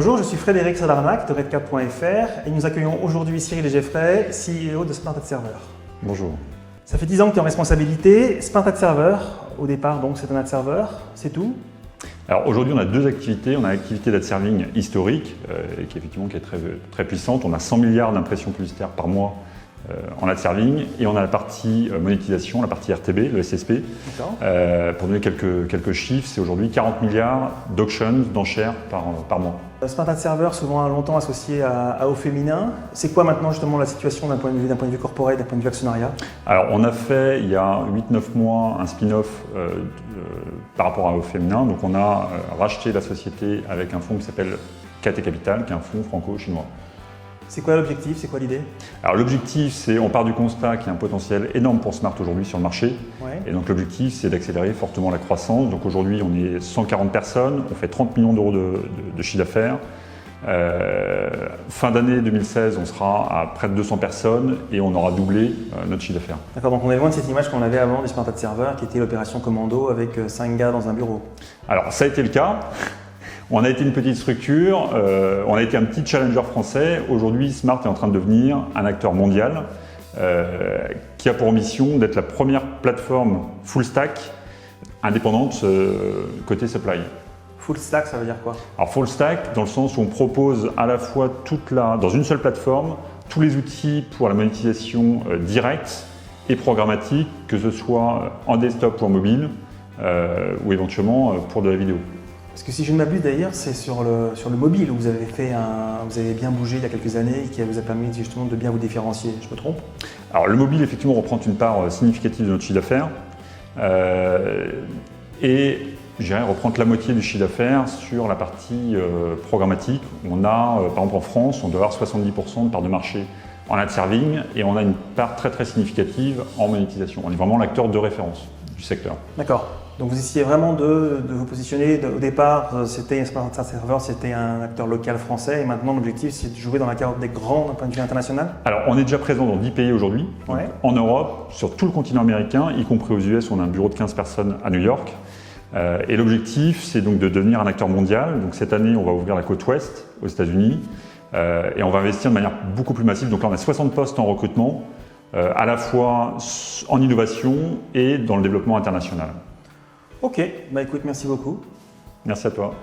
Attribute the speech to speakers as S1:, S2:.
S1: Bonjour, je suis Frédéric Sadarnac de Redcap.fr et nous accueillons aujourd'hui Cyril Geffray, CEO de Smart Ad Server.
S2: Bonjour.
S1: Ça fait 10 ans que tu es en responsabilité. Smart Ad Server, au départ donc c'est un ad server, c'est tout?
S2: Alors aujourd'hui on a deux activités. On a l'activité d'ad serving historique qui est très puissante. On a 100 milliards d'impressions publicitaires par mois en ad serving et on a la partie monétisation, la partie RTB, le SSP. Pour donner quelques chiffres, c'est aujourd'hui 40 milliards d'auctions, d'enchères par mois.
S1: Smart Ad Server, souvent longtemps associé au féminin. C'est quoi maintenant justement la situation d'un point de vue corporate, d'un point de vue actionnariat?
S2: Alors on a fait il y a 8-9 mois un spin-off par rapport au féminin. Donc on a racheté la société avec un fonds qui s'appelle KT Capital, qui est un fonds franco-chinois.
S1: C'est quoi l'objectif? C'est quoi l'idée?
S2: Alors l'objectif, c'est, on part du constat qu'il y a un potentiel énorme pour Smart aujourd'hui sur le marché.
S1: Ouais.
S2: Et donc l'objectif, c'est d'accélérer fortement la croissance. Donc aujourd'hui, on est 140 personnes, on fait 30 millions d'euros de chiffre d'affaires. Fin d'année 2016, on sera à près de 200 personnes et on aura doublé notre chiffre d'affaires.
S1: D'accord, donc on est loin de cette image qu'on avait avant du Smart Ad Server, qui était l'opération commando avec 5 gars dans un bureau.
S2: Alors ça a été le cas. On a été une petite structure, on a été un petit challenger français. Aujourd'hui, Smart est en train de devenir un acteur mondial qui a pour mission d'être la première plateforme full stack indépendante côté supply.
S1: Full stack, ça veut dire quoi?
S2: Alors full stack dans le sens où on propose à la fois dans une seule plateforme tous les outils pour la monétisation directe et programmatique, que ce soit en desktop ou en mobile ou éventuellement pour de la vidéo.
S1: Parce que si je ne m'abuse d'ailleurs, c'est sur le mobile où vous avez bien bougé il y a quelques années et qui vous a permis justement de bien vous différencier. Je me trompe?
S2: Alors le mobile effectivement reprend une part significative de notre chiffre d'affaires et je dirais reprendre la moitié du chiffre d'affaires sur la partie programmatique. On a par exemple en France, on doit avoir 70% de part de marché en ad serving et on a une part très significative en monétisation. On est vraiment l'acteur de référence du secteur. D'accord.
S1: Donc vous essayez vraiment de vous positionner. Au départ, c'était Smart Ad Server, c'était un acteur local français et maintenant l'objectif c'est de jouer dans la carte des grands d'un point de vue international?
S2: Alors on est déjà présent dans 10 pays aujourd'hui,
S1: ouais.
S2: En Europe, sur tout le continent américain, y compris aux US, on a un bureau de 15 personnes à New York. Et l'objectif c'est donc de devenir un acteur mondial. Donc cette année on va ouvrir la côte ouest aux États-Unis et on va investir de manière beaucoup plus massive. Donc là on a 60 postes en recrutement, à la fois en innovation et dans le développement international.
S1: Ok, bah écoute, merci beaucoup.
S2: Merci à toi.